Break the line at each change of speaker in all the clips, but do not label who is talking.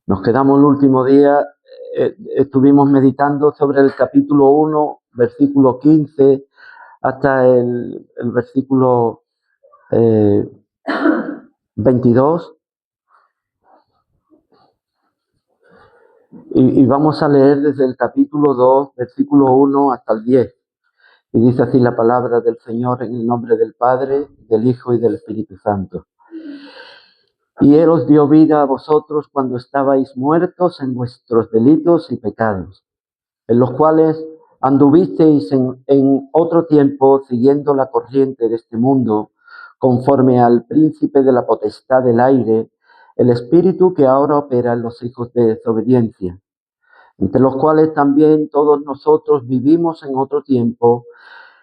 Nos quedamos el último día, estuvimos meditando sobre el capítulo 1, versículo 15, hasta el versículo 22. Y vamos a leer desde el capítulo 2, versículo 1 hasta el 10. Y dice así la palabra del Señor en el nombre del Padre, del Hijo y del Espíritu Santo. Y Él os dio vida a vosotros cuando estabais muertos en vuestros delitos y pecados, en los cuales anduvisteis en otro tiempo siguiendo la corriente de este mundo, conforme al príncipe de la potestad del aire, el espíritu que ahora opera en los hijos de desobediencia, entre los cuales también todos nosotros vivimos en otro tiempo,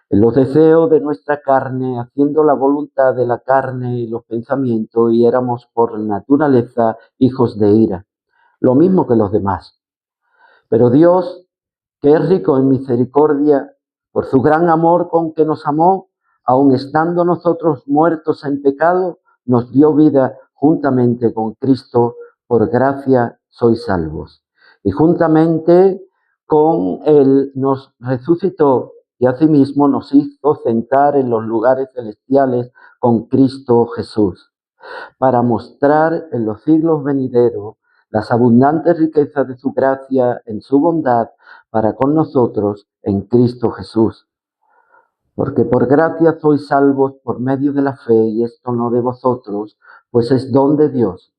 en los deseos de nuestra carne, haciendo la voluntad de la carne y los pensamientos, y éramos por naturaleza hijos de ira, lo mismo que los demás. Pero Dios, que es rico en misericordia, por su gran amor con que nos amó, aun estando nosotros muertos en pecado, nos dio vida juntamente con Cristo, por gracia sois salvos. Y juntamente con Él nos resucitó y asimismo nos hizo sentar en los lugares celestiales con Cristo Jesús, para mostrar en los siglos venideros las abundantes riquezas de su gracia en su bondad para con nosotros en Cristo Jesús. Porque por gracia sois salvos por medio de la fe, y esto no de vosotros, pues es don de Dios,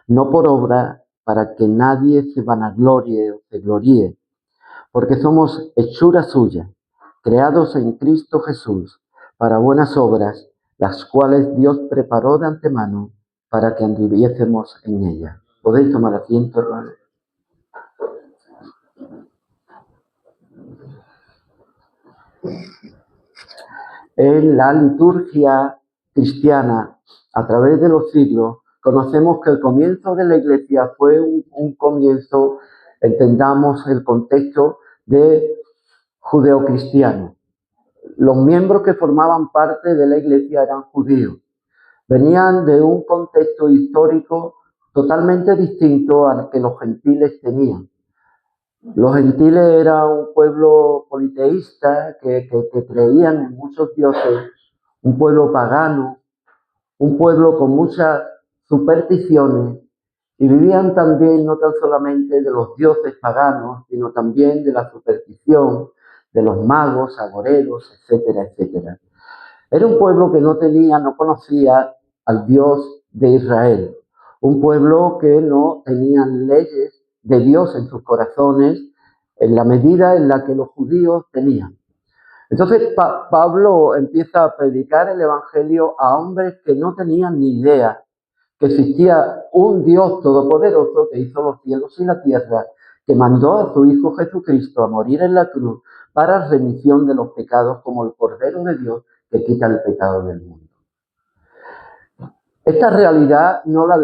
no por obra, para que nadie se vanaglorie o se gloríe, porque somos hechura suya, creados en Cristo Jesús, para buenas obras, las cuales Dios preparó de antemano para que anduviésemos en ellas. ¿Podéis tomar asiento, hermano? En la liturgia cristiana, a través de los siglos, conocemos que el comienzo de la Iglesia fue un comienzo, entendamos el contexto de judeocristiano. Los miembros que formaban parte de la Iglesia eran judíos. Venían de un contexto histórico totalmente distinto al que los gentiles tenían. Los gentiles eran un pueblo politeísta que creían en muchos dioses, un pueblo pagano, un pueblo con muchas supersticiones, y vivían también no tan solamente de los dioses paganos, sino también de la superstición, de los magos, agoreros, etcétera, etcétera. Era un pueblo que no conocía al Dios de Israel, un pueblo que no tenía leyes de Dios en sus corazones en la medida en la que los judíos tenían. Entonces Pablo empieza a predicar el evangelio a hombres que no tenían ni idea que existía un Dios todopoderoso que hizo los cielos y la tierra, que mandó a su Hijo Jesucristo a morir en la cruz para remisión de los pecados, como el Cordero de Dios que quita el pecado del mundo. Esta realidad no la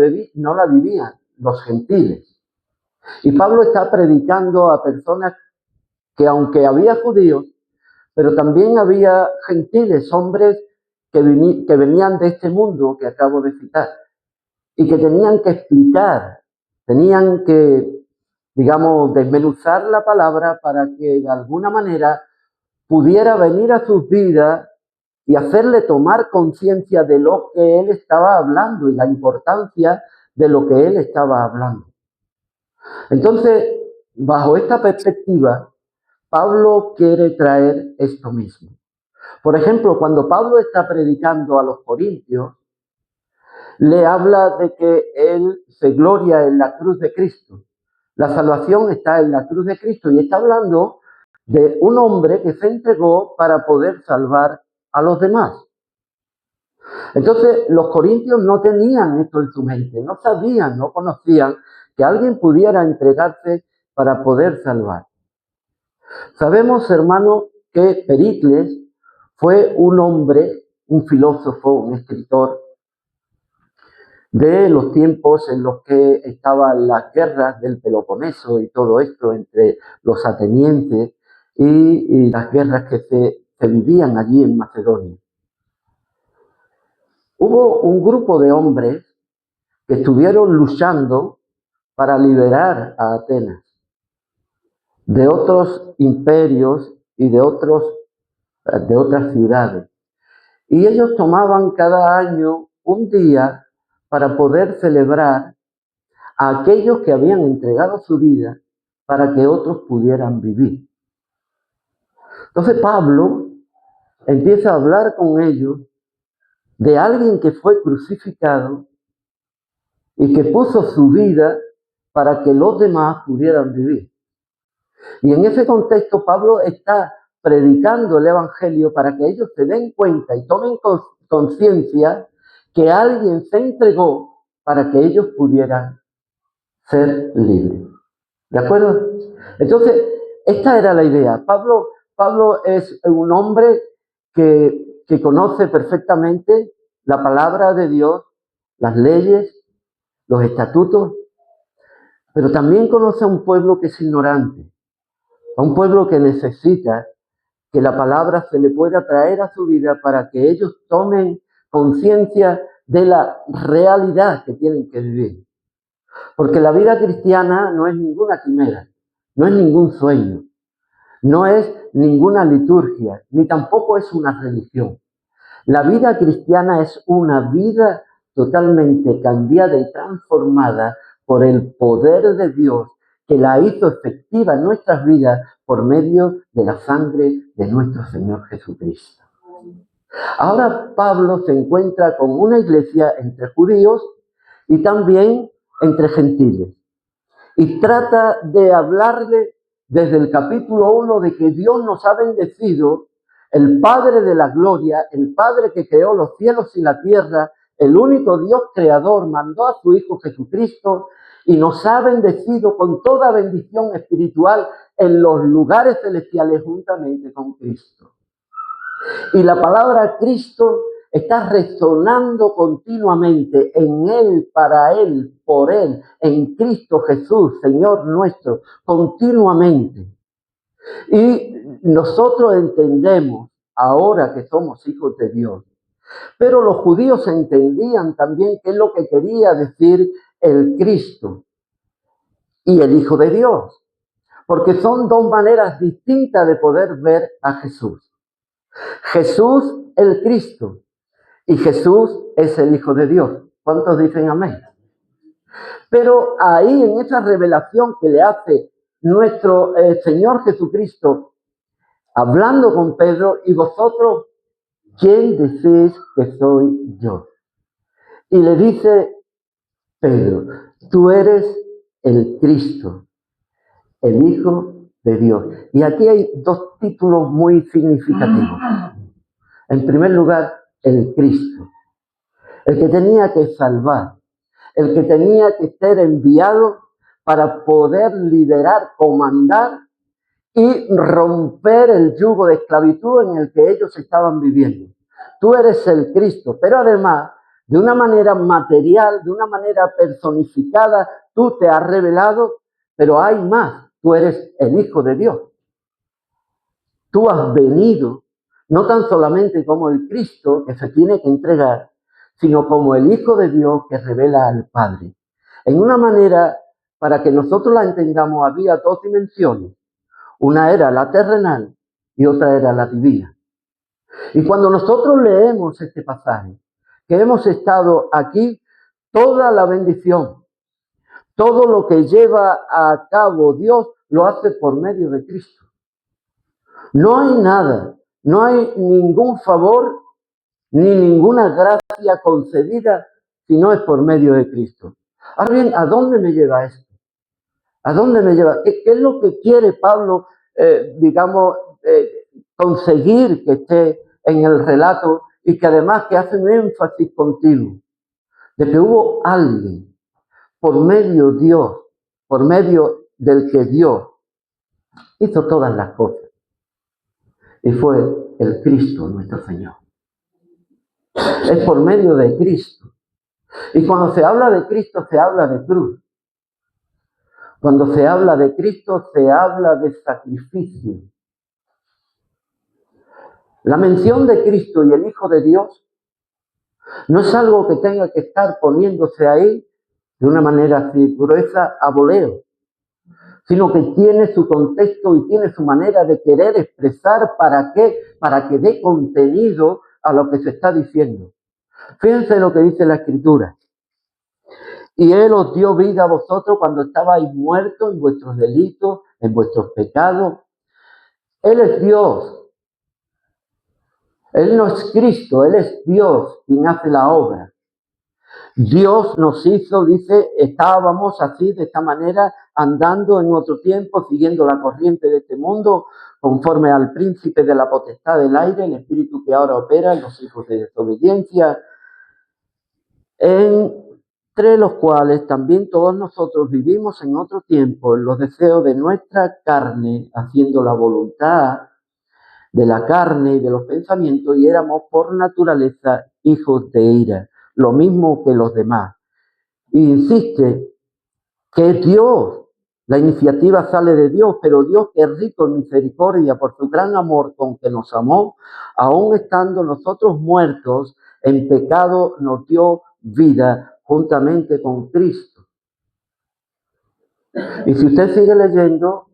vivían los gentiles. Y Pablo está predicando a personas que, aunque había judíos, pero también había gentiles, hombres que venían de este mundo que acabo de citar, y que tenían que explicar, tenían que, digamos, desmenuzar la palabra para que de alguna manera pudiera venir a sus vidas y hacerle tomar conciencia de lo que él estaba hablando y la importancia de lo que él estaba hablando. Entonces, bajo esta perspectiva, Pablo quiere traer esto mismo. Por ejemplo, cuando Pablo está predicando a los corintios, le habla de que él se gloria en la cruz de Cristo. La salvación está en la cruz de Cristo y está hablando de un hombre que se entregó para poder salvar a los demás. Entonces, los corintios no tenían esto en su mente, no sabían, no conocían que alguien pudiera entregarse para poder salvar. Sabemos, hermano, que Pericles fue un hombre, un filósofo, un escritor de los tiempos en los que estaban las guerras del Peloponeso y todo esto entre los atenienses y las guerras que se vivían allí en Macedonia. Hubo un grupo de hombres que estuvieron luchando para liberar a Atenas de otros imperios y de otras ciudades. Y ellos tomaban cada año un día para poder celebrar a aquellos que habían entregado su vida para que otros pudieran vivir. Entonces Pablo empieza a hablar con ellos de alguien que fue crucificado y que puso su vida para que los demás pudieran vivir. Y en ese contexto Pablo está predicando el Evangelio para que ellos se den cuenta y tomen conciencia que alguien se entregó para que ellos pudieran ser libres. ¿De acuerdo? Entonces, esta era la idea. Pablo es un hombre que conoce perfectamente la palabra de Dios, las leyes, los estatutos, pero también conoce a un pueblo que es ignorante, a un pueblo que necesita que la palabra se le pueda traer a su vida para que ellos tomen conciencia de la realidad que tienen que vivir. Porque la vida cristiana no es ninguna quimera, no es ningún sueño, no es ninguna liturgia, ni tampoco es una religión. La vida cristiana es una vida totalmente cambiada y transformada por el poder de Dios que la hizo efectiva en nuestras vidas por medio de la sangre de nuestro Señor Jesucristo. Ahora Pablo se encuentra con una iglesia entre judíos y también entre gentiles. Y trata de hablarle desde el capítulo 1 de que Dios nos ha bendecido, el Padre de la gloria, el Padre que creó los cielos y la tierra, el único Dios creador, mandó a su Hijo Jesucristo y nos ha bendecido con toda bendición espiritual en los lugares celestiales juntamente con Cristo. Y la palabra Cristo está resonando continuamente en Él, para Él, por Él, en Cristo Jesús, Señor nuestro, continuamente. Y nosotros entendemos, ahora que somos hijos de Dios, pero los judíos entendían también qué es lo que quería decir el Cristo y el Hijo de Dios, porque son dos maneras distintas de poder ver a Jesús. Jesús el Cristo y Jesús es el Hijo de Dios. ¿Cuántos dicen amén? Pero ahí en esa revelación que le hace nuestro Señor Jesucristo, hablando con Pedro, y vosotros, ¿quién decís que soy yo? Y le dice Pedro, tú eres el Cristo, el Hijo de Dios. Y aquí hay dos títulos muy significativos. En primer lugar, el Cristo, el que tenía que salvar, el que tenía que ser enviado para poder liderar, comandar y romper el yugo de esclavitud en el que ellos estaban viviendo. Tú eres el Cristo, pero además, de una manera material, de una manera personificada, tú te has revelado, pero hay más, tú eres el Hijo de Dios. Tú has venido no tan solamente como el Cristo que se tiene que entregar, sino como el Hijo de Dios que revela al Padre. En una manera, para que nosotros la entendamos, había dos dimensiones. Una era la terrenal y otra era la divina. Y cuando nosotros leemos este pasaje, que hemos estado aquí, toda la bendición, todo lo que lleva a cabo Dios, lo hace por medio de Cristo. No hay nada, no hay ningún favor ni ninguna gracia concedida si no es por medio de Cristo. Ahora bien, ¿a dónde me lleva esto? ¿A dónde me lleva? ¿Qué es lo que quiere Pablo, conseguir que esté en el relato y que además que hace un énfasis continuo de que hubo alguien por medio de Dios, por medio del que Dios hizo todas las cosas? Y fue el Cristo nuestro Señor. Es por medio de Cristo. Y cuando se habla de Cristo, se habla de cruz. Cuando se habla de Cristo, se habla de sacrificio. La mención de Cristo y el Hijo de Dios No es algo que tenga que estar poniéndose ahí de una manera así gruesa a voleo, sino que tiene su contexto y tiene su manera de querer expresar para qué, para que dé contenido a lo que se está diciendo. Fíjense lo que dice la Escritura. Y Él os dio vida a vosotros cuando estabais muertos en vuestros delitos, en vuestros pecados. Él es Dios. Él no es Cristo, Él es Dios quien hace la obra. Dios nos hizo, dice, estábamos así, de esta manera, andando en otro tiempo, siguiendo la corriente de este mundo, conforme al príncipe de la potestad del aire, el espíritu que ahora opera en los hijos de desobediencia, entre los cuales también todos nosotros vivimos en otro tiempo, en los deseos de nuestra carne, haciendo la voluntad de la carne y de los pensamientos, y éramos por naturaleza hijos de ira, lo mismo que los demás. Y insiste que es Dios, la iniciativa sale de Dios, pero Dios, que es rico en misericordia por su gran amor con que nos amó, aun estando nosotros muertos en pecado, nos dio vida juntamente con Cristo. Y si usted sigue leyendo,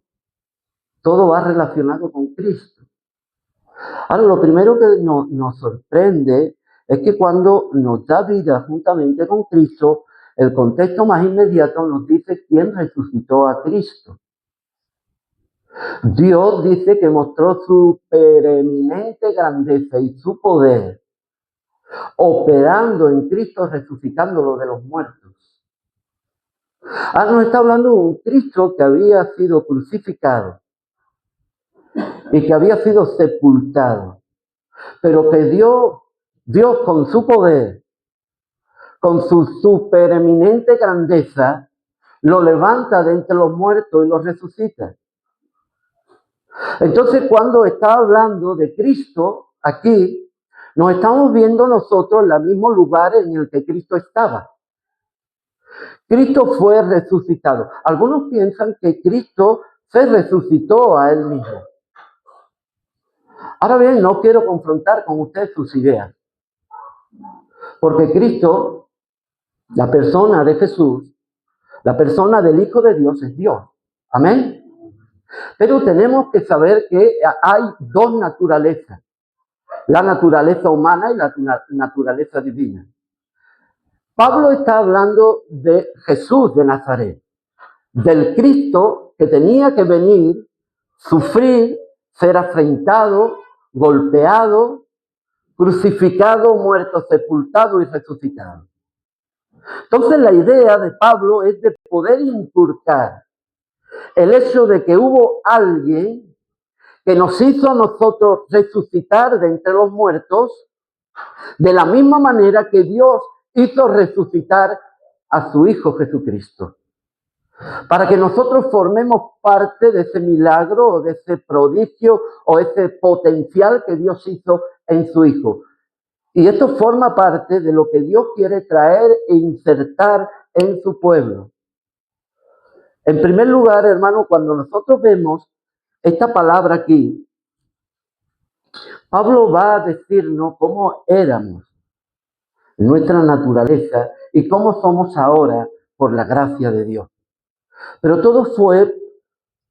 todo va relacionado con Cristo. Ahora, lo primero que nos sorprende es que cuando nos da vida juntamente con Cristo, el contexto más inmediato nos dice quién resucitó a Cristo. Dios dice que mostró su preeminente grandeza y su poder, operando en Cristo, resucitándolo de los muertos. Ahora nos está hablando de un Cristo que había sido crucificado y que había sido sepultado, pero que Dios con su poder, con su supereminente grandeza, lo levanta de entre los muertos y lo resucita. Entonces, cuando está hablando de Cristo aquí, nos estamos viendo nosotros en el mismo lugar en el que Cristo estaba. Cristo fue resucitado. Algunos piensan que Cristo se resucitó a él mismo. Ahora bien, no quiero confrontar con ustedes sus ideas, porque Cristo, la persona de Jesús, la persona del Hijo de Dios, es Dios. Amén. Pero tenemos que saber que hay dos naturalezas, la naturaleza humana y la naturaleza divina. Pablo está hablando de Jesús de Nazaret, del Cristo que tenía que venir, sufrir, ser afrentado, golpeado, crucificado, muerto, sepultado y resucitado. Entonces la idea de Pablo es de poder inculcar el hecho de que hubo alguien que nos hizo a nosotros resucitar de entre los muertos, de la misma manera que Dios hizo resucitar a su Hijo Jesucristo. Para que nosotros formemos parte de ese milagro o de ese prodigio o ese potencial que Dios hizo en su Hijo. Y esto forma parte de lo que Dios quiere traer e insertar en su pueblo. En primer lugar, hermano, cuando nosotros vemos esta palabra aquí, Pablo va a decirnos cómo éramos, nuestra naturaleza y cómo somos ahora por la gracia de Dios. Pero todo fue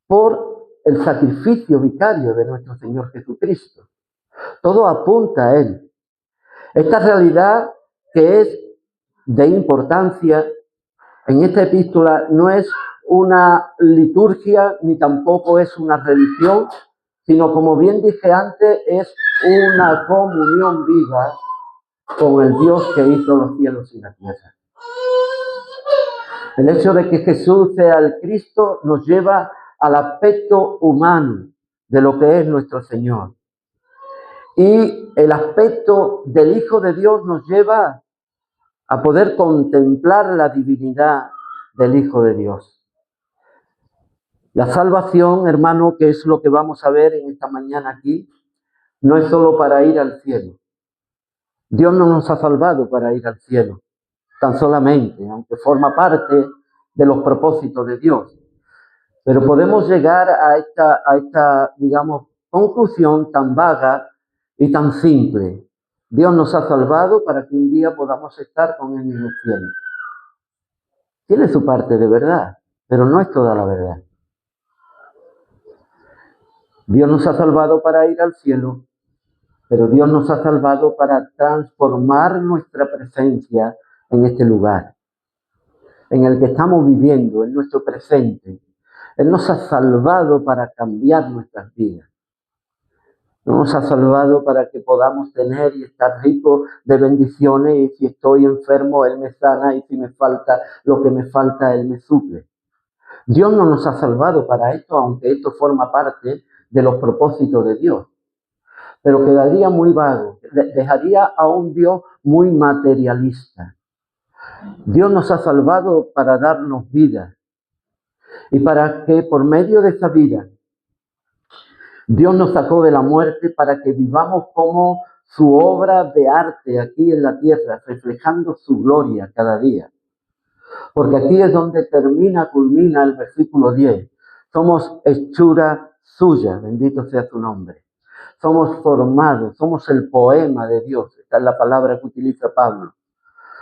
por el sacrificio vicario de nuestro Señor Jesucristo. Todo apunta a Él. Esta realidad que es de importancia en esta epístola no es una liturgia ni tampoco es una religión, sino, como bien dije antes, es una comunión viva con el Dios que hizo los cielos y la tierra. El hecho de que Jesús sea el Cristo nos lleva al aspecto humano de lo que es nuestro Señor. Y el aspecto del Hijo de Dios nos lleva a poder contemplar la divinidad del Hijo de Dios. La salvación, hermano, que es lo que vamos a ver en esta mañana aquí, no es solo para ir al cielo. Dios no nos ha salvado para ir al cielo, tan solamente, aunque forma parte de los propósitos de Dios. Pero podemos llegar a esta, digamos, conclusión tan vaga y tan simple. Dios nos ha salvado para que un día podamos estar con Él en el cielo. Tiene su parte de verdad, pero no es toda la verdad. Dios nos ha salvado para ir al cielo, pero Dios nos ha salvado para transformar nuestra presencia en este lugar, en el que estamos viviendo, en nuestro presente. Él nos ha salvado para cambiar nuestras vidas. No nos ha salvado para que podamos tener y estar ricos de bendiciones, y si estoy enfermo, Él me sana, y si me falta lo que me falta, Él me suple. Dios no nos ha salvado para esto, aunque esto forma parte de los propósitos de Dios. Pero quedaría muy vago, dejaría a un Dios muy materialista. Dios nos ha salvado para darnos vida, y para que por medio de esa vida Dios nos sacó de la muerte para que vivamos como su obra de arte aquí en la tierra, reflejando su gloria cada día. Porque aquí es donde culmina el versículo 10. Somos hechura suya, bendito sea su nombre. Somos formados, somos el poema de Dios. Esta es la palabra que utiliza Pablo.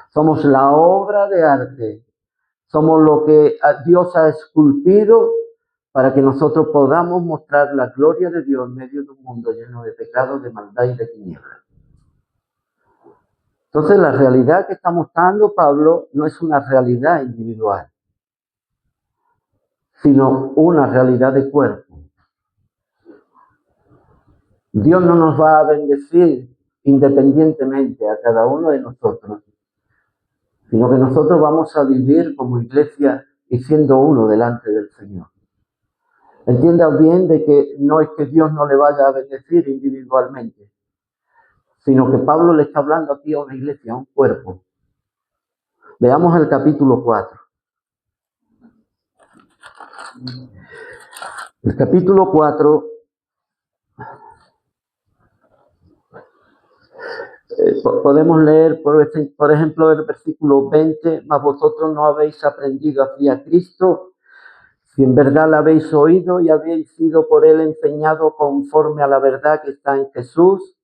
Somos la obra de arte. Somos lo que Dios ha esculpido para que nosotros podamos mostrar la gloria de Dios en medio de un mundo lleno de pecados, de maldad y de tinieblas. Entonces, la realidad que está mostrando Pablo no es una realidad individual, sino una realidad de cuerpo. Dios no nos va a bendecir independientemente a cada uno de nosotros, sino que nosotros vamos a vivir como iglesia y siendo uno delante del Señor. Entienda bien de que no es que Dios no le vaya a bendecir individualmente, sino que Pablo le está hablando aquí a una iglesia, a un cuerpo. Veamos el capítulo 4. El capítulo 4 podemos leer, por ejemplo, el versículo 20, mas vosotros no habéis aprendido así a Cristo, si en verdad la habéis oído y habéis sido por él enseñado conforme a la verdad que está en Jesús.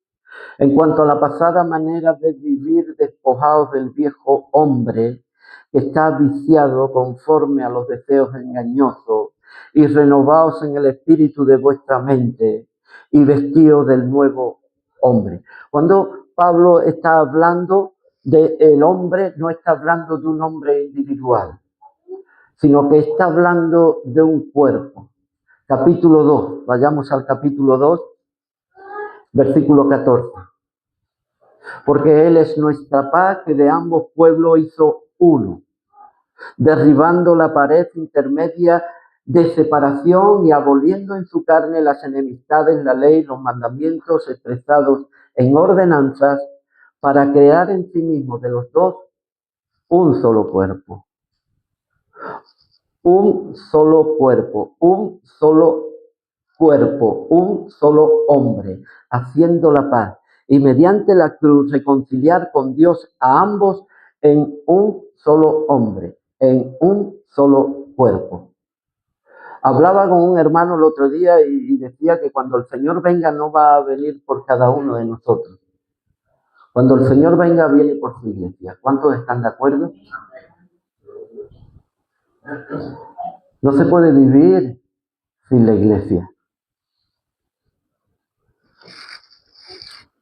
En cuanto a la pasada manera de vivir, despojados del viejo hombre que está viciado conforme a los deseos engañosos, y renovaos en el espíritu de vuestra mente y vestidos del nuevo hombre. Cuando Pablo está hablando del hombre, no está hablando de un hombre individual, sino que está hablando de un cuerpo. Capítulo 2, vayamos al capítulo 2, versículo 14. Porque Él es nuestra paz, que de ambos pueblos hizo uno, derribando la pared intermedia de separación y aboliendo en su carne las enemistades, la ley, los mandamientos expresados en ordenanzas, para crear en sí mismo de los dos un solo cuerpo. Un solo cuerpo, un solo cuerpo, un solo hombre, haciendo la paz, y mediante la cruz reconciliar con Dios a ambos en un solo hombre, en un solo cuerpo. Hablaba con un hermano el otro día y decía que cuando el Señor venga no va a venir por cada uno de nosotros. Cuando el Señor venga, viene por su iglesia. ¿Cuántos están de acuerdo? No se puede vivir sin la iglesia.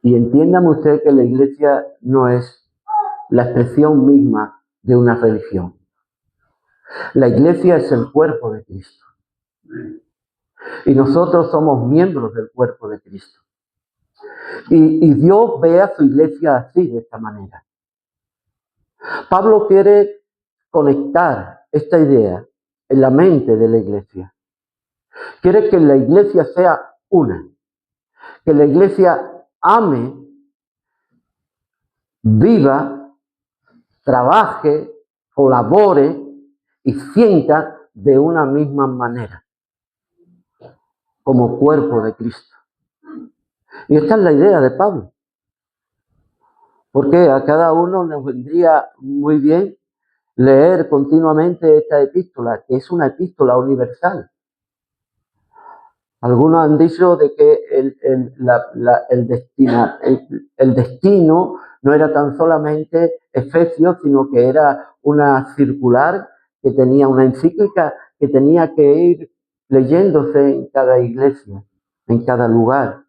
Y entiéndame usted que la iglesia no es la expresión misma de una religión. La iglesia es el cuerpo de Cristo. Y nosotros somos miembros del cuerpo de Cristo. Y Dios ve a su iglesia así, de esta manera. Pablo quiere conectar esta idea en la mente de la iglesia. Quiere que la iglesia sea una. Que la iglesia ame, viva, trabaje, colabore y sienta de una misma manera, como cuerpo de Cristo. Y esta es la idea de Pablo. Porque a cada uno nos vendría muy bien leer continuamente esta epístola, que es una epístola universal. Algunos han dicho de que el destino no era tan solamente Efesios, sino que era una circular que tenía una encíclica que tenía que ir leyéndose en cada iglesia, en cada lugar,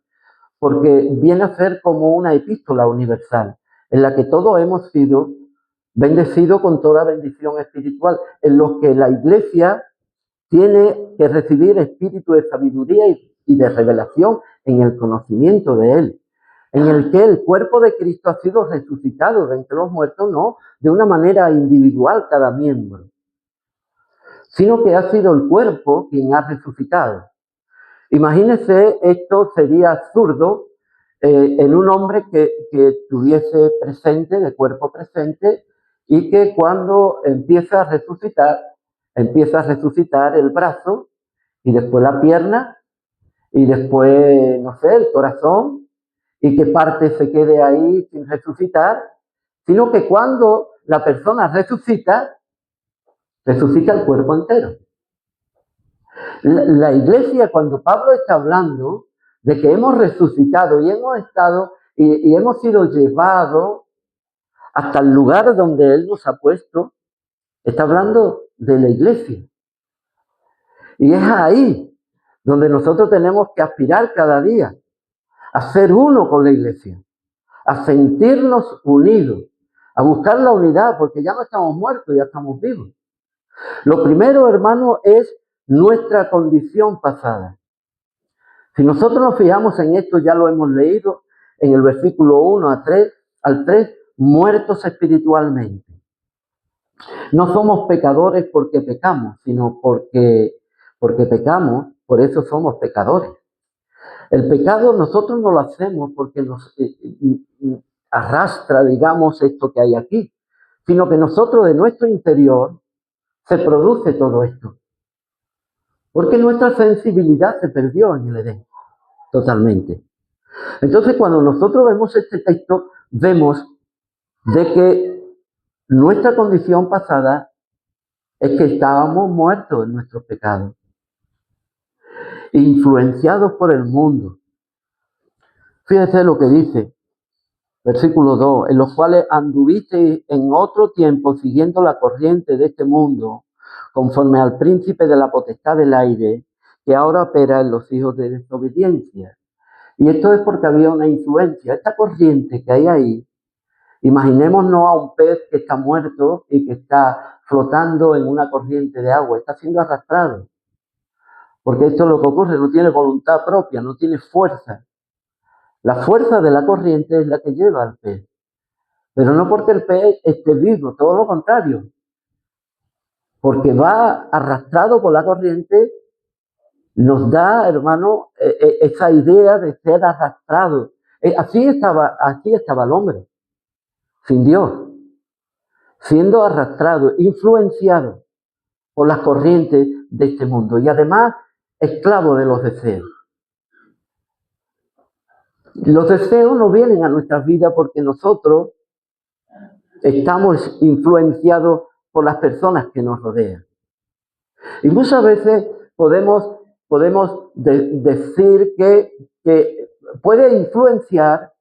porque viene a ser como una epístola universal, en la que todos hemos sido bendecidos con toda bendición espiritual, en los que la iglesia tiene que recibir espíritu de sabiduría y de revelación en el conocimiento de Él, en el que el cuerpo de Cristo ha sido resucitado de entre los muertos, no de una manera individual cada miembro, sino que ha sido el cuerpo quien ha resucitado. Imagínense, esto sería absurdo en un hombre que estuviese presente, de cuerpo presente, y que cuando empieza a resucitar el brazo, y después la pierna, y después, no sé, el corazón, y que parte se quede ahí sin resucitar, sino que cuando la persona resucita el cuerpo entero. La iglesia, cuando Pablo está hablando de que hemos resucitado y hemos estado y hemos sido llevados hasta el lugar donde Él nos ha puesto, está hablando de la iglesia. Y es ahí donde nosotros tenemos que aspirar cada día a ser uno con la iglesia, a sentirnos unidos, a buscar la unidad, porque ya no estamos muertos, ya estamos vivos. Lo primero, hermano, es nuestra condición pasada. Si nosotros nos fijamos en esto, ya lo hemos leído en el versículo 1 al 3, muertos espiritualmente. No somos pecadores porque pecamos, sino porque pecamos, por eso somos pecadores. El pecado nosotros no lo hacemos porque nos arrastra, digamos, esto que hay aquí, sino que nosotros de nuestro interior se produce todo esto. Porque nuestra sensibilidad se perdió en el Edén, totalmente. Entonces, cuando nosotros vemos este texto, vemos de que nuestra condición pasada es que estábamos muertos en nuestros pecados, influenciados por el mundo. Fíjese lo que dice, versículo 2, en los cuales anduvisteis en otro tiempo siguiendo la corriente de este mundo, conforme al príncipe de la potestad del aire, que ahora opera en los hijos de desobediencia. Y esto es porque había una influencia. Esta corriente que hay ahí, imaginémonos a un pez que está muerto y que está flotando en una corriente de agua, está siendo arrastrado. Porque esto es lo que ocurre, no tiene voluntad propia, no tiene fuerza. La fuerza de la corriente es la que lleva al pez. Pero no porque el pez esté vivo, todo lo contrario. Porque va arrastrado por la corriente, nos da, hermano, esa idea de ser arrastrado. Así estaba el hombre, sin Dios, siendo arrastrado, influenciado por las corrientes de este mundo y además esclavo de los deseos. Los deseos no vienen a nuestras vidas porque nosotros estamos influenciados por las personas que nos rodean. Y muchas veces podemos decir que puede influenciar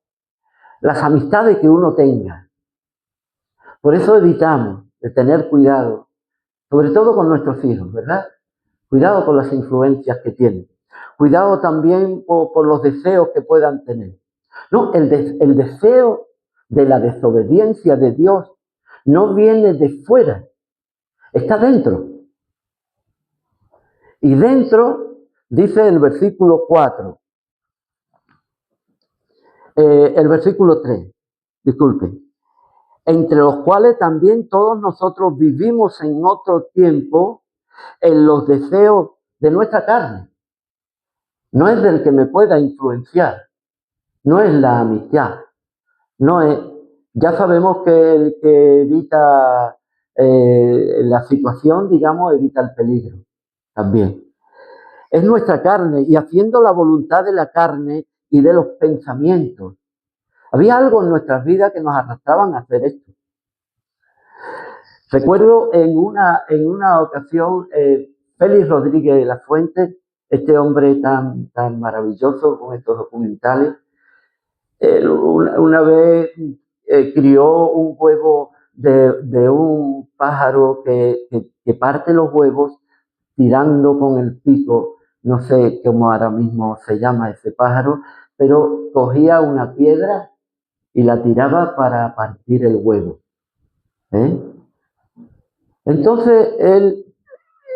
las amistades que uno tenga. Por eso evitamos de tener cuidado, sobre todo con nuestros hijos, ¿verdad? Cuidado con las influencias que tienen. Cuidado también por los deseos que puedan tener. No, el deseo de la desobediencia de Dios no viene de fuera, está dentro. Y dentro, dice el versículo 4, el versículo 3, disculpen, entre los cuales también todos nosotros vivimos en otro tiempo en los deseos de nuestra carne. No es del que me pueda influenciar, no es la amistad, no es, ya sabemos que el que evita la situación, digamos, evita el peligro también. Es nuestra carne y haciendo la voluntad de la carne y de los pensamientos. Había algo en nuestras vidas que nos arrastraban a hacer esto. Recuerdo en una ocasión, Félix Rodríguez de la Fuente este hombre tan maravilloso con estos documentales, una vez crió un huevo de un pájaro que parte los huevos tirando con el pico, no sé cómo ahora mismo se llama ese pájaro, pero cogía una piedra y la tiraba para partir el huevo. ¿eh? Entonces él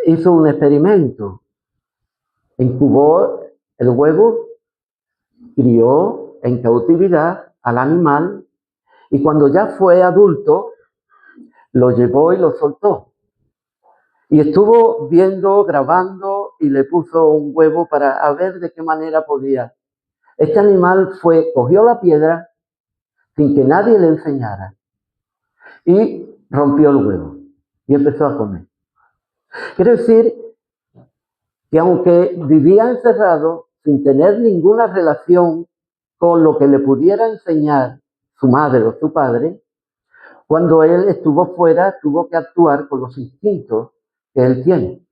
hizo un experimento, incubó el huevo, crió en cautividad al animal y cuando ya fue adulto, lo llevó y lo soltó. Y estuvo viendo, grabando y le puso un huevo para ver de qué manera podía. Este animal cogió la piedra sin que nadie le enseñara y rompió el huevo y empezó a comer. Quiere decir que aunque vivía encerrado sin tener ninguna relación con lo que le pudiera enseñar su madre o su padre, cuando él estuvo fuera tuvo que actuar con los instintos que él tiene.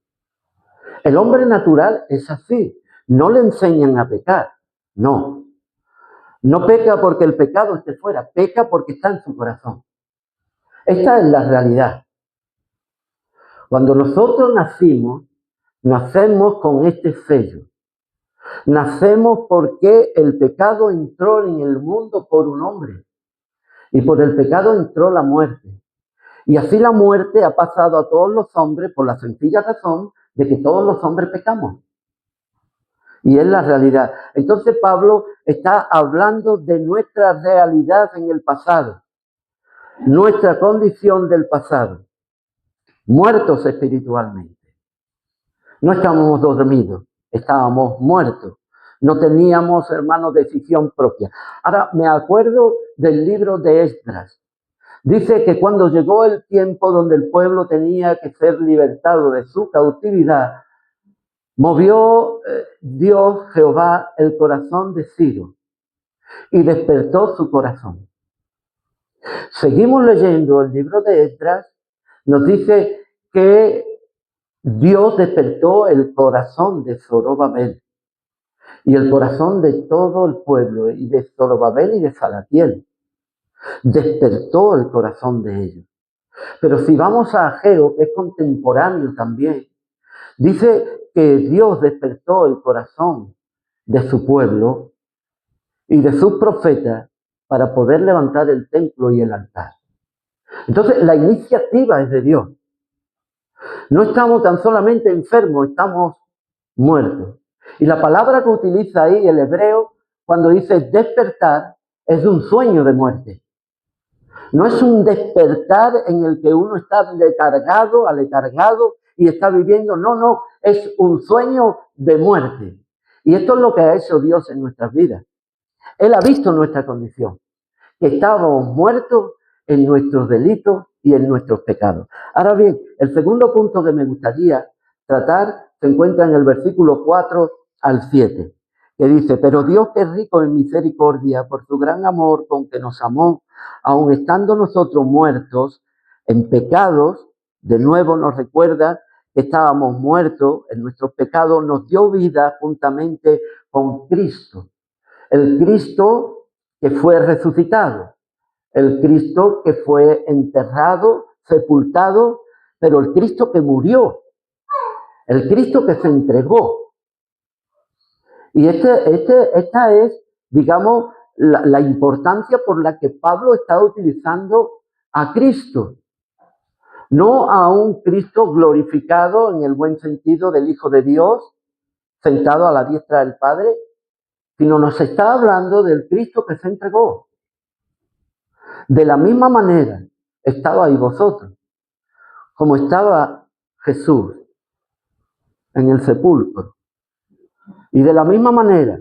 El hombre natural es así, no le enseñan a pecar, no. No peca porque el pecado esté fuera, peca porque está en su corazón. Esta es la realidad. Cuando nosotros nacemos con este sello. Nacemos porque el pecado entró en el mundo por un hombre. Y por el pecado entró la muerte. Y así la muerte ha pasado a todos los hombres por la sencilla razón de que todos los hombres pecamos. Y es la realidad. Entonces Pablo está hablando de nuestra realidad en el pasado. Nuestra condición del pasado. Muertos espiritualmente. No estábamos dormidos, estábamos muertos. No teníamos, hermanos, decisión propia. Ahora, me acuerdo del libro de Esdras. Dice que cuando llegó el tiempo donde el pueblo tenía que ser libertado de su cautividad, movió Dios, Jehová, el corazón de Ciro y despertó su corazón. Seguimos leyendo el libro de Esdras, nos dice que Dios despertó el corazón de Zorobabel y el corazón de todo el pueblo, y de Zorobabel y de Salatiel. Despertó el corazón de ellos. Pero si vamos a Ageo, que es contemporáneo también, dice que Dios despertó el corazón de su pueblo y de sus profetas para poder levantar el templo y el altar. Entonces, la iniciativa es de Dios. No estamos tan solamente enfermos, estamos muertos. Y la palabra que utiliza ahí el hebreo cuando dice despertar es un sueño de muerte. No es un despertar en el que uno está aletargado y está viviendo. No, es un sueño de muerte. Y esto es lo que ha hecho Dios en nuestras vidas. Él ha visto nuestra condición, que estábamos muertos en nuestros delitos y en nuestros pecados. Ahora bien, el segundo punto que me gustaría tratar se encuentra en el versículo 4 al 7, que dice, pero Dios que es rico en misericordia por su gran amor con que nos amó, aun estando nosotros muertos en pecados, de nuevo nos recuerda que estábamos muertos en nuestros pecados, nos dio vida juntamente con Cristo. El Cristo que fue resucitado, el Cristo que fue enterrado, sepultado, pero el Cristo que murió, el Cristo que se entregó. Y esta es, digamos, la importancia por la que Pablo está utilizando a Cristo. No a un Cristo glorificado en el buen sentido del Hijo de Dios, sentado a la diestra del Padre, sino nos está hablando del Cristo que se entregó. De la misma manera estabais vosotros, como estaba Jesús en el sepulcro. Y de la misma manera,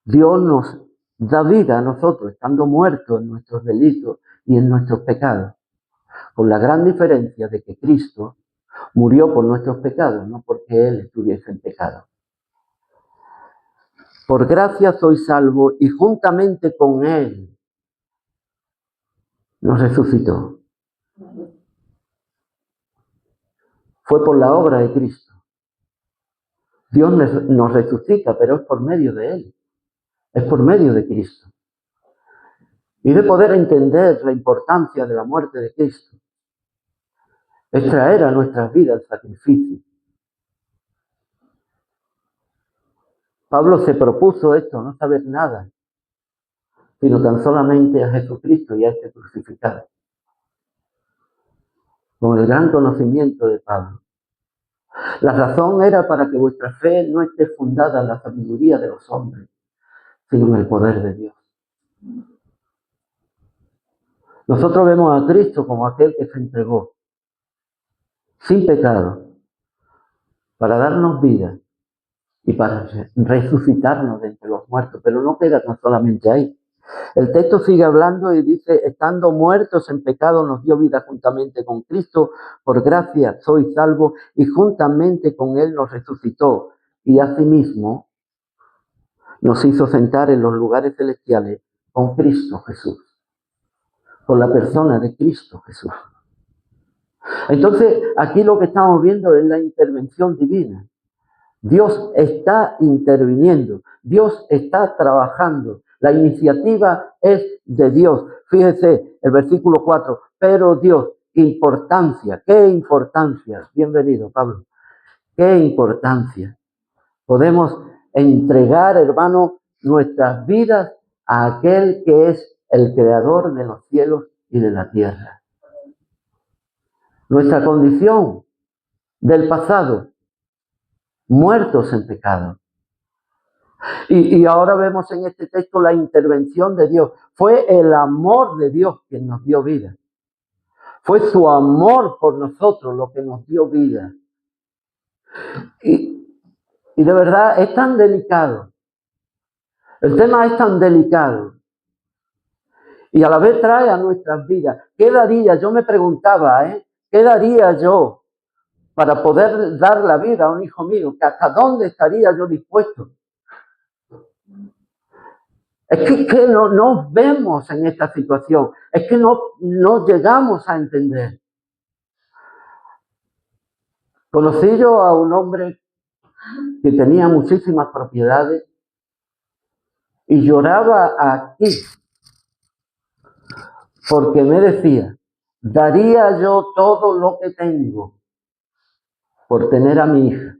Dios nos da vida a nosotros, estando muertos en nuestros delitos y en nuestros pecados, con la gran diferencia de que Cristo murió por nuestros pecados, no porque Él estuviese en pecado. Por gracia sois salvos y juntamente con Él nos resucitó. Fue por la obra de Cristo. Dios nos resucita, pero es por medio de Él, es por medio de Cristo. Y de poder entender la importancia de la muerte de Cristo, es traer a nuestras vidas el sacrificio. Pablo se propuso esto, no saber nada, sino tan solamente a Jesucristo y a este crucificado. Con el gran conocimiento de Pablo. La razón era para que vuestra fe no esté fundada en la sabiduría de los hombres, sino en el poder de Dios. Nosotros vemos a Cristo como aquel que se entregó sin pecado para darnos vida y para resucitarnos de entre los muertos, pero no queda tan solamente ahí. El texto sigue hablando y dice, estando muertos en pecado nos dio vida juntamente con Cristo, por gracia sois salvos y juntamente con Él nos resucitó y asimismo nos hizo sentar en los lugares celestiales con Cristo Jesús, con la persona de Cristo Jesús. Entonces, aquí lo que estamos viendo es la intervención divina. Dios está interviniendo, Dios está trabajando. La iniciativa es de Dios. Fíjese el versículo 4, pero Dios, importancia, ¿qué importancia? Bienvenido, Pablo. ¿Qué importancia? Podemos entregar, hermano, nuestras vidas a aquel que es el creador de los cielos y de la tierra. Nuestra condición del pasado, muertos en pecado. Y ahora vemos en este texto la intervención de Dios. Fue el amor de Dios quien nos dio vida. Fue su amor por nosotros lo que nos dio vida. Y de verdad es tan delicado. El tema es tan delicado. Y a la vez trae a nuestras vidas. ¿Qué daría? Yo me preguntaba, ¿qué daría yo para poder dar la vida a un hijo mío? ¿Hasta dónde estaría yo dispuesto? Es que no nos vemos en esta situación. Es que no llegamos a entender. Conocí yo a un hombre que tenía muchísimas propiedades y lloraba aquí porque me decía, daría yo todo lo que tengo por tener a mi hija.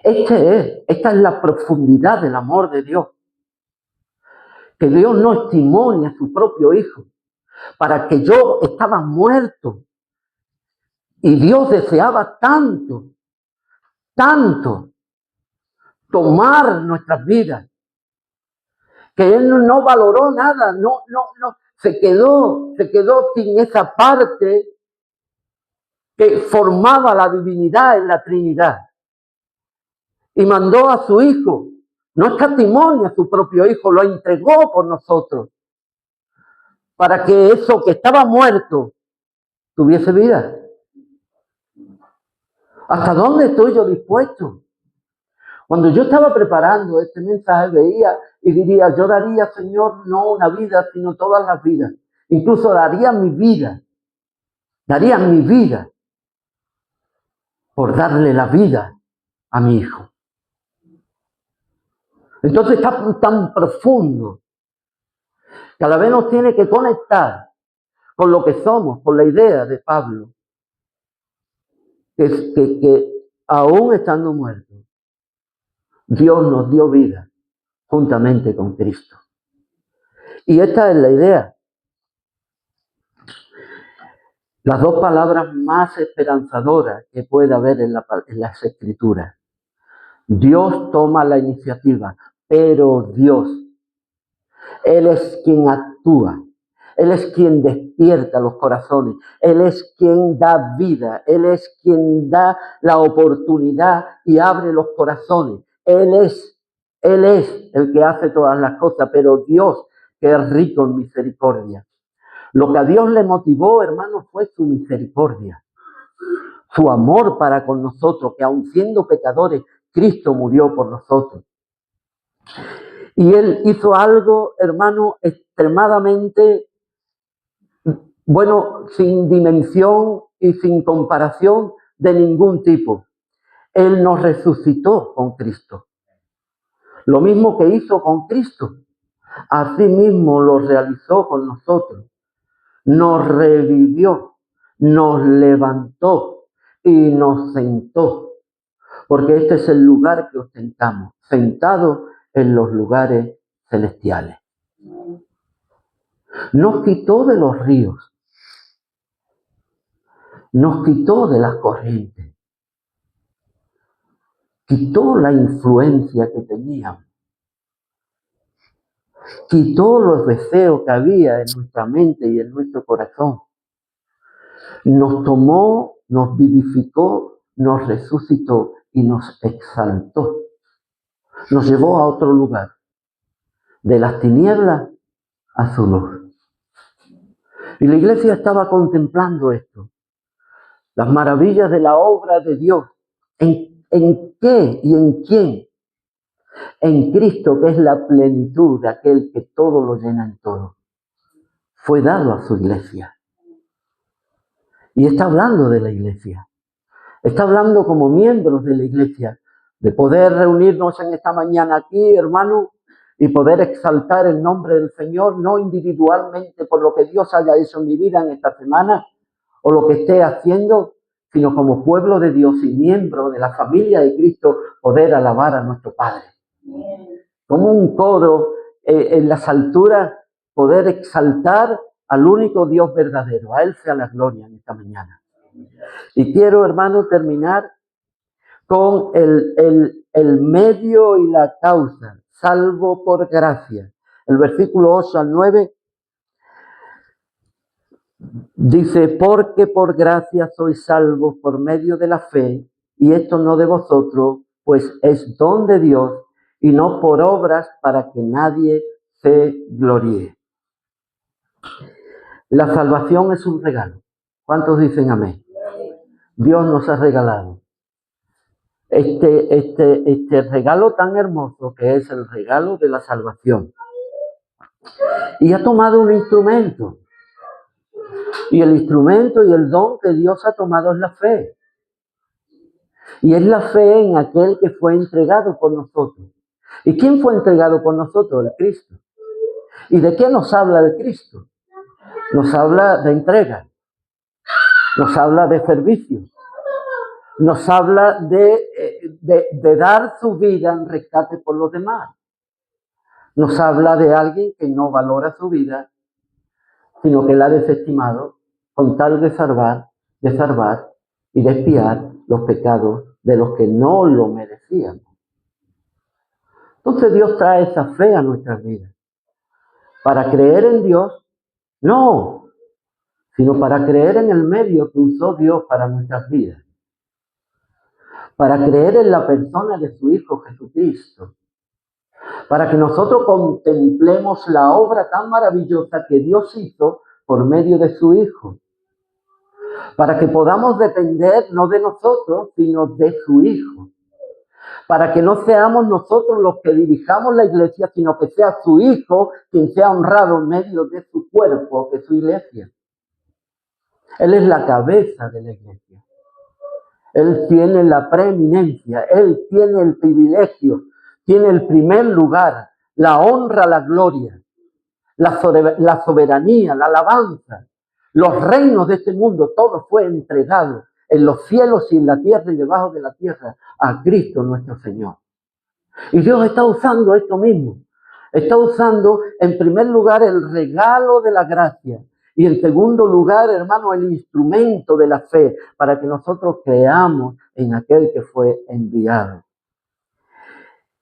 Esta es la profundidad del amor de Dios. Que Dios no estimó ni a su propio hijo, para que yo estaba muerto. Y Dios deseaba tanto tomar nuestras vidas, que Él no valoró nada, no, se quedó sin esa parte que formaba la divinidad en la Trinidad. Y mandó a su hijo, no escatimó ni a su propio hijo, lo entregó por nosotros, para que eso que estaba muerto tuviese vida. ¿Hasta dónde estoy yo dispuesto? Cuando yo estaba preparando este mensaje, veía y diría, yo daría, Señor, no una vida, sino todas las vidas. Incluso daría mi vida por darle la vida a mi hijo. Entonces está tan profundo que a la vez nos tiene que conectar con lo que somos, con la idea de Pablo, que aún estando muertos, Dios nos dio vida juntamente con Cristo. Y esta es la idea. Las dos palabras más esperanzadoras que puede haber en las Escrituras. Dios toma la iniciativa, pero Dios, Él es quien actúa. Él es quien despierta los corazones. Él es quien da vida. Él es quien da la oportunidad y abre los corazones. Él es el que hace todas las cosas, pero Dios, que es rico en misericordia. Lo que a Dios le motivó, hermanos, fue su misericordia. Su amor para con nosotros, que aun siendo pecadores, Cristo murió por nosotros. Y Él hizo algo, hermano, extremadamente bueno, sin dimensión y sin comparación de ningún tipo. Él nos resucitó con Cristo. Lo mismo que hizo con Cristo, así mismo lo realizó con nosotros. Nos revivió, nos levantó y nos sentó. Porque este es el lugar que ostentamos, sentados en los lugares celestiales. Nos quitó de los ríos, nos quitó de las corrientes, quitó la influencia que teníamos, quitó los deseos que había en nuestra mente y en nuestro corazón. Nos tomó, nos vivificó, nos resucitó y nos exaltó. Nos llevó a otro lugar, de las tinieblas a su luz. Y la iglesia estaba contemplando esto, las maravillas de la obra de Dios. ¿En qué y en quién? En Cristo, que es la plenitud de aquel que todo lo llena en todo. Fue dado a su iglesia. Y está hablando de la iglesia. Está hablando como miembros de la iglesia, de poder reunirnos en esta mañana aquí, hermano, y poder exaltar el nombre del Señor, no individualmente por lo que Dios haya hecho en mi vida en esta semana, o lo que esté haciendo, sino como pueblo de Dios y miembro de la familia de Cristo, poder alabar a nuestro Padre. Como un coro en las alturas, poder exaltar al único Dios verdadero. A Él sea la gloria en esta mañana. Y quiero, hermano, terminar con el medio y la causa, salvo por gracia. El versículo 8 al 9 dice, porque por gracia sois salvos por medio de la fe, y esto no de vosotros, pues es don de Dios, y no por obras para que nadie se gloríe. La salvación es un regalo. ¿Cuántos dicen amén? Dios nos ha regalado este regalo tan hermoso que es el regalo de la salvación. Y ha tomado un instrumento. Y el instrumento y el don que Dios ha tomado es la fe. Y es la fe en aquel que fue entregado por nosotros. ¿Y quién fue entregado por nosotros? El Cristo. ¿Y de qué nos habla el Cristo? Nos habla de entrega. Nos habla de servicio. Nos habla de dar su vida en rescate por los demás. Nos habla de alguien que no valora su vida, sino que la ha desestimado con tal de salvar y de expiar los pecados de los que no lo merecían. Entonces Dios trae esa fe a nuestras vidas. Para creer en Dios, no, sino para creer en el medio que usó Dios para nuestras vidas. Para creer en la persona de su Hijo Jesucristo. Para que nosotros contemplemos la obra tan maravillosa que Dios hizo por medio de su Hijo. Para que podamos depender no de nosotros, sino de su Hijo. Para que no seamos nosotros los que dirijamos la iglesia, sino que sea su Hijo quien sea honrado en medio de su cuerpo, que es su iglesia. Él es la cabeza de la iglesia. Él tiene la preeminencia, Él tiene el privilegio, tiene el primer lugar, la honra, la gloria, la soberanía, la alabanza. Los reinos de este mundo, todo fue entregado en los cielos y en la tierra y debajo de la tierra a Cristo nuestro Señor. Y Dios está usando esto mismo. Está usando en primer lugar el regalo de la gracia y en segundo lugar, hermano, el instrumento de la fe para que nosotros creamos en aquel que fue enviado.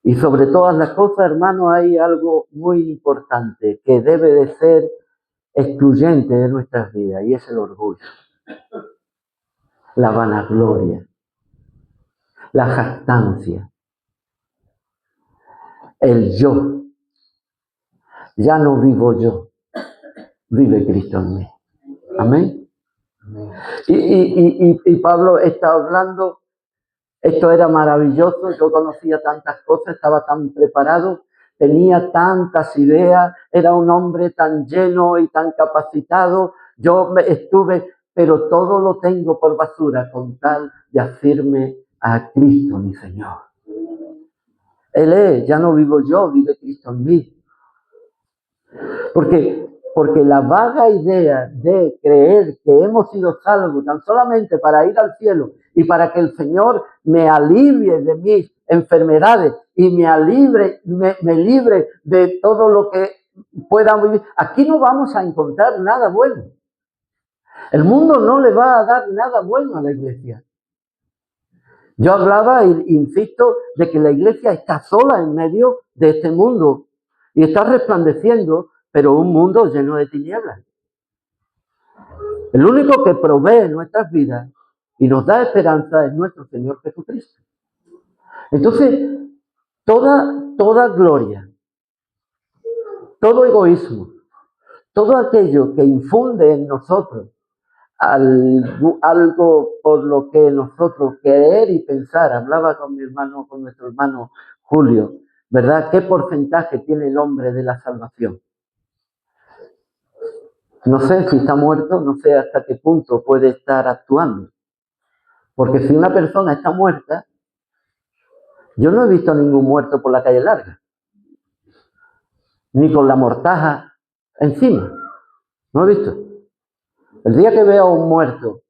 Y sobre todas las cosas, hermano, hay algo muy importante que debe de ser excluyente de nuestras vidas y es el orgullo, la vanagloria, la jactancia, el yo. Ya no vivo yo, vive Cristo en mí. Amén. Y Pablo está hablando, esto era maravilloso, yo conocía tantas cosas, estaba tan preparado, tenía tantas ideas, era un hombre tan lleno y tan capacitado estuve, pero todo lo tengo por basura con tal de hacerme a Cristo, mi Señor. Él es, ya no vivo yo, vive Cristo en mí. Porque la vaga idea de creer que hemos sido salvos tan solamente para ir al cielo y para que el Señor me alivie de mis enfermedades y me libre de todo lo que pueda vivir, aquí no vamos a encontrar nada bueno. El mundo no le va a dar nada bueno a la iglesia. Yo hablaba, e insisto, de que la iglesia está sola en medio de este mundo y está resplandeciendo, pero un mundo lleno de tinieblas. El único que provee nuestras vidas y nos da esperanza es nuestro Señor Jesucristo. Entonces, toda gloria, todo egoísmo, todo aquello que infunde en nosotros algo por lo que nosotros querer y pensar, hablaba con nuestro hermano Julio, ¿verdad? ¿Qué porcentaje tiene el hombre de la salvación? No sé si está muerto, no sé hasta qué punto puede estar actuando. Porque si una persona está muerta, yo no he visto a ningún muerto por la calle larga, ni con la mortaja encima. No he visto. El día que veo a un muerto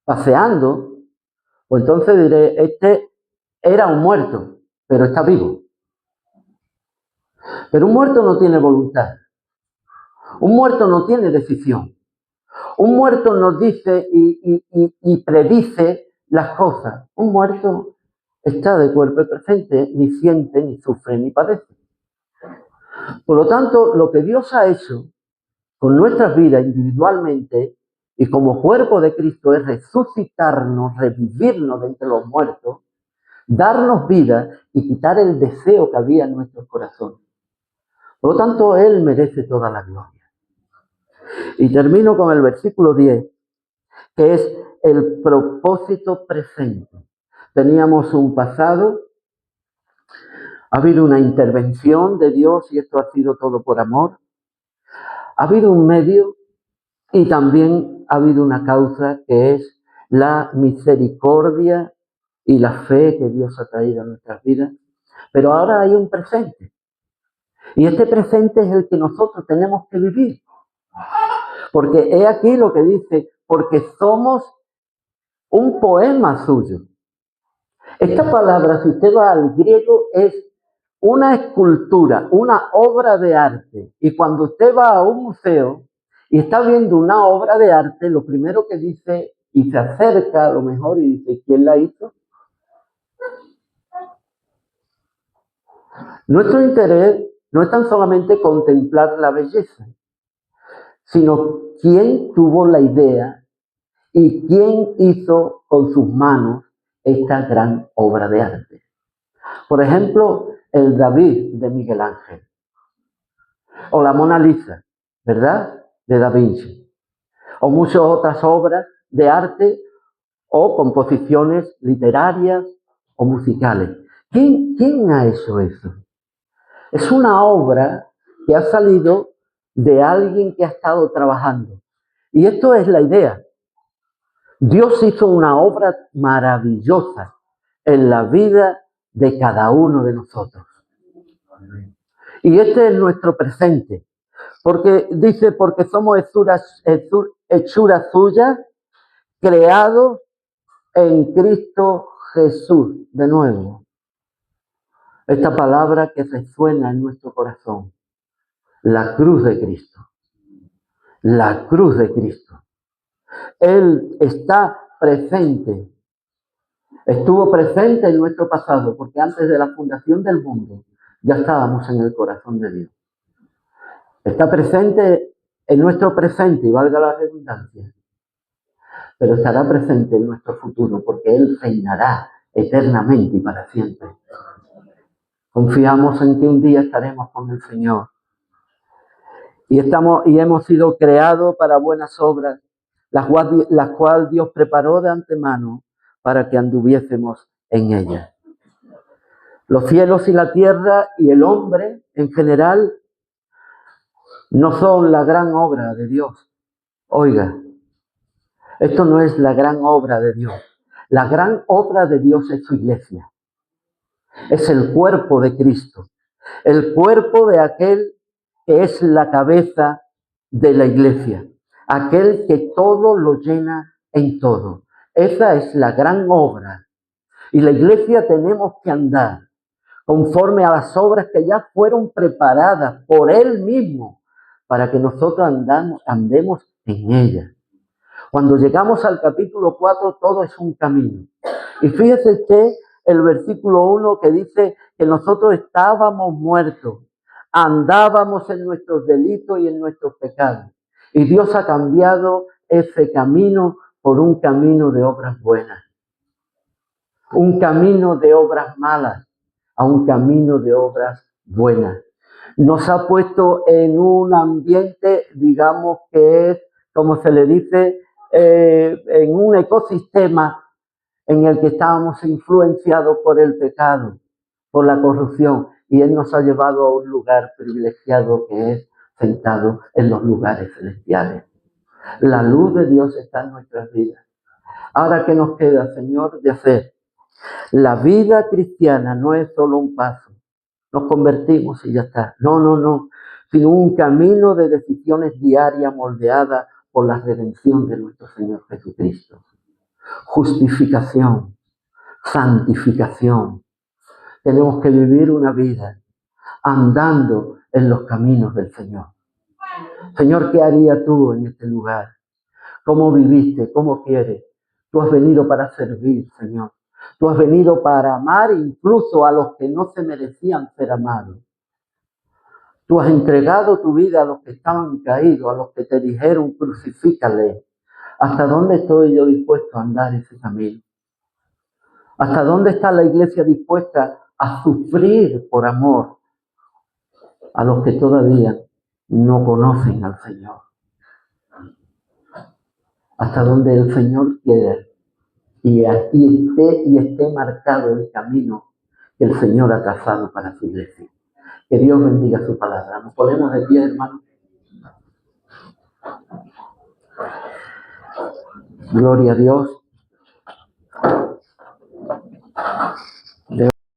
paseando, pues entonces diré, este era un muerto, pero está vivo. Pero un muerto no tiene voluntad. Un muerto no tiene decisión. Un muerto nos dice y predice las cosas. Un muerto está de cuerpo presente, ni siente, ni sufre, ni padece. Por lo tanto, lo que Dios ha hecho con nuestras vidas individualmente y como cuerpo de Cristo es resucitarnos, revivirnos de entre los muertos, darnos vida y quitar el deseo que había en nuestros corazones. Por lo tanto, Él merece toda la gloria. Y termino con el versículo 10, que es el propósito presente. Teníamos un pasado, ha habido una intervención de Dios y esto ha sido todo por amor. Ha habido un medio y también ha habido una causa que es la misericordia y la fe que Dios ha traído a nuestras vidas. Pero ahora hay un presente. Y este presente es el que nosotros tenemos que vivir. Porque he aquí lo que dice, porque somos un poema suyo. Esta palabra, si usted va al griego, es una escultura, una obra de arte. Y cuando usted va a un museo y está viendo una obra de arte, lo primero que dice, y se acerca a lo mejor y dice, ¿quién la hizo? Nuestro interés no es tan solamente contemplar la belleza, sino quién tuvo la idea y quién hizo con sus manos esta gran obra de arte. Por ejemplo, el David de Miguel Ángel, o la Mona Lisa, ¿verdad? De Da Vinci, o muchas otras obras de arte o composiciones literarias o musicales. ¿Quién ha hecho eso? Es una obra que ha salido de alguien que ha estado trabajando. Y esto es la idea. Dios hizo una obra maravillosa en la vida de cada uno de nosotros. Y este es nuestro presente. Porque dice, porque somos hechuras suyas, creados en Cristo Jesús. De nuevo, esta palabra que resuena en nuestro corazón. La cruz de Cristo. La cruz de Cristo. Él está presente. Estuvo presente en nuestro pasado, porque antes de la fundación del mundo ya estábamos en el corazón de Dios. Está presente en nuestro presente, y valga la redundancia, pero estará presente en nuestro futuro, porque Él reinará eternamente y para siempre. Confiamos en que un día estaremos con el Señor. Y hemos sido creados para buenas obras, las cuales Dios preparó de antemano para que anduviésemos en ellas. Los cielos y la tierra y el hombre en general no son la gran obra de Dios. Oiga, esto no es la gran obra de Dios. La gran obra de Dios es su iglesia. Es el cuerpo de Cristo. El cuerpo de aquel que es la cabeza de la iglesia. Aquel que todo lo llena en todo. Esa es la gran obra. Y la iglesia tenemos que andar conforme a las obras que ya fueron preparadas por Él mismo para que nosotros andemos en ellas. Cuando llegamos al capítulo 4, todo es un camino. Y fíjese que el versículo 1 que dice que nosotros estábamos muertos, andábamos en nuestros delitos y en nuestros pecados. Y Dios ha cambiado ese camino por un camino de obras buenas. Un camino de obras malas a un camino de obras buenas. Nos ha puesto en un ambiente, digamos, que es, como se le dice, en un ecosistema en el que estábamos influenciados por el pecado, por la corrupción, y Él nos ha llevado a un lugar privilegiado que es sentado en los lugares celestiales. La luz de Dios está en nuestras vidas. Ahora, ¿qué nos queda, Señor, de hacer? La vida cristiana no es solo un paso. Nos convertimos y ya está. No, sino un camino de decisiones diarias moldeadas por la redención de nuestro Señor Jesucristo. Justificación, santificación. Tenemos que vivir una vida andando en los caminos del Señor. Señor, ¿qué harías tú en este lugar? ¿Cómo viviste? ¿Cómo quieres? Tú has venido para servir, Señor. Tú has venido para amar incluso a los que no se merecían ser amados. Tú has entregado tu vida a los que estaban caídos, a los que te dijeron crucifícale. ¿Hasta dónde estoy yo dispuesto a andar ese camino? ¿Hasta dónde está la iglesia dispuesta a sufrir por amor a los que todavía no conocen al Señor? Hasta dónde el Señor quiere y esté marcado el camino que el Señor ha trazado para su iglesia. Que Dios bendiga su palabra. Nos ponemos de pie, hermanos. Gloria a Dios.